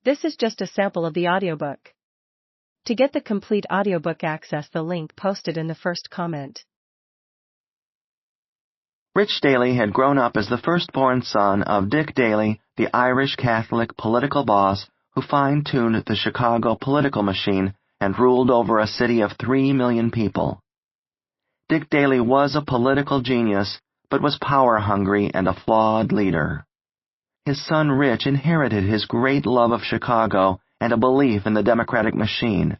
This is just a sample of the audiobook. To get the complete audiobook, access the link posted in the first comment. Rich Daley had grown up as the firstborn son of Dick Daley, the Irish Catholic political boss who fine-tuned the Chicago political machine and ruled over a city of 3 million people. Dick Daley was a political genius, but was power-hungry and a flawed leader. His son Rich inherited his great love of Chicago and a belief in the democratic machine.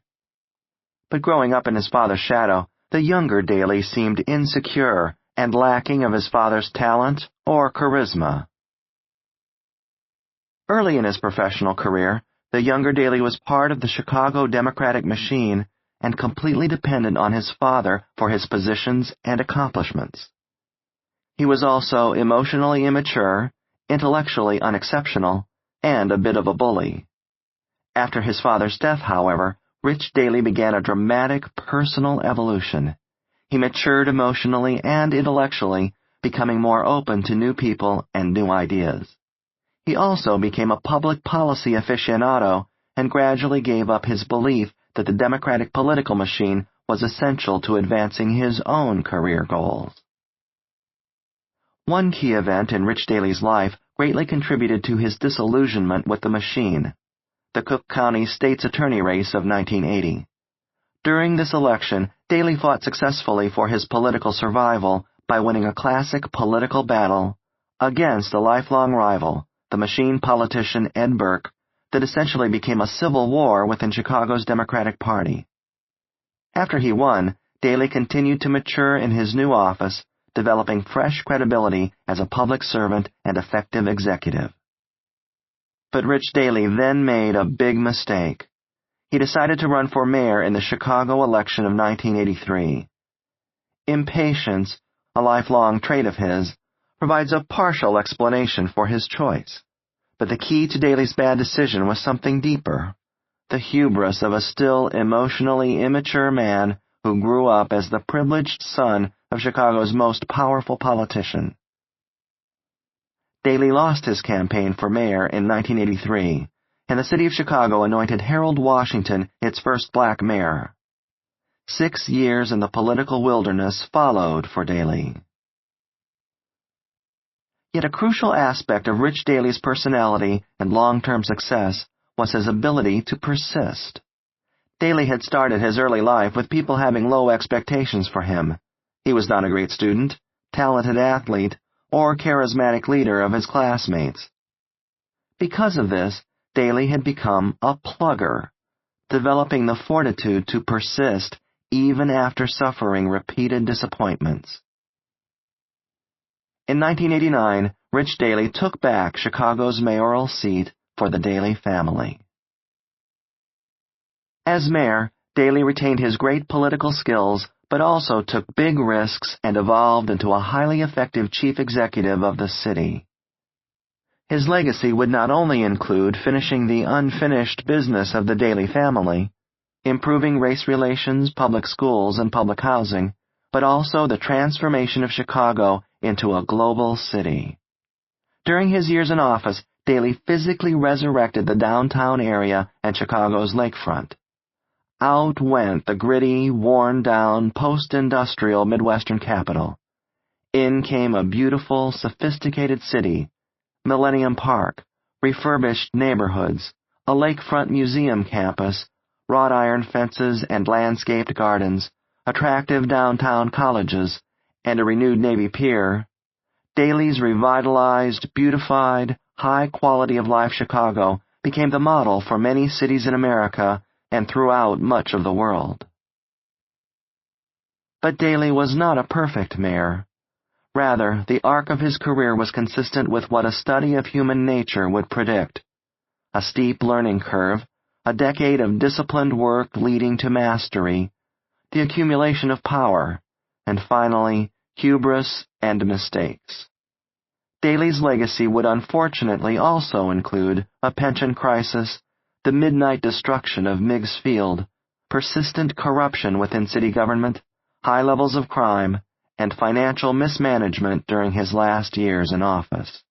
But growing up in his father's shadow, the younger Daley seemed insecure and lacking of his father's talent or charisma. Early in his professional career, the younger Daley was part of the Chicago democratic machine and completely dependent on his father for his positions and accomplishments. He was also emotionally immature, intellectually unexceptional, and a bit of a bully. After his father's death, however, Rich Daley began a dramatic personal evolution. He matured emotionally and intellectually, becoming more open to new people and new ideas. He also became a public policy aficionado and gradually gave up his belief that the democratic political machine was essential to advancing his own career goals. One key event in Rich Daley's life greatly contributed to his disillusionment with the machine: the Cook County State's Attorney race of 1980. During this election, Daley fought successfully for his political survival by winning a classic political battle against a lifelong rival, the machine politician Ed Burke, that essentially became a civil war within Chicago's Democratic Party. After he won, Daley continued to mature in his new office, developing fresh credibility as a public servant and effective executive. But Rich Daley then made a big mistake. He decided to run for mayor in the Chicago election of 1983. Impatience, a lifelong trait of his, provides a partial explanation for his choice. But the key to Daley's bad decision was something deeper: the hubris of a still emotionally immature man who grew up as the privileged son of Chicago's most powerful politician. Daley lost his campaign for mayor in 1983, and the city of Chicago anointed Harold Washington its first black mayor. 6 years in the political wilderness followed for Daley. Yet a crucial aspect of Rich Daley's personality and long-term success was his ability to persist. Daley had started his early life with people having low expectations for him. He was not a great student, talented athlete, or charismatic leader of his classmates. Because of this, Daley had become a plugger, developing the fortitude to persist even after suffering repeated disappointments. In 1989, Rich Daley took back Chicago's mayoral seat for the Daley family. As mayor, Daley retained his great political skills, but also took big risks and evolved into a highly effective chief executive of the city. His legacy would not only include finishing the unfinished business of the Daley family, improving race relations, public schools, and public housing, but also the transformation of Chicago into a global city. During his years in office, Daley physically resurrected the downtown area and Chicago's lakefront. Out went the gritty, worn-down, post-industrial Midwestern capital. In came a beautiful, sophisticated city, Millennium Park, refurbished neighborhoods, a lakefront museum campus, wrought iron fences and landscaped gardens, attractive downtown colleges, and a renewed Navy pier. Daley's revitalized, beautified, high quality of life Chicago became the model for many cities in America and throughout much of the world. But Daley was not a perfect mayor. Rather, the arc of his career was consistent with what a study of human nature would predict: a steep learning curve, a decade of disciplined work leading to mastery, the accumulation of power, and finally, hubris and mistakes. Daley's legacy would unfortunately also include a pension crisis, the midnight destruction of Meigs Field, persistent corruption within city government, high levels of crime, and financial mismanagement during his last years in office.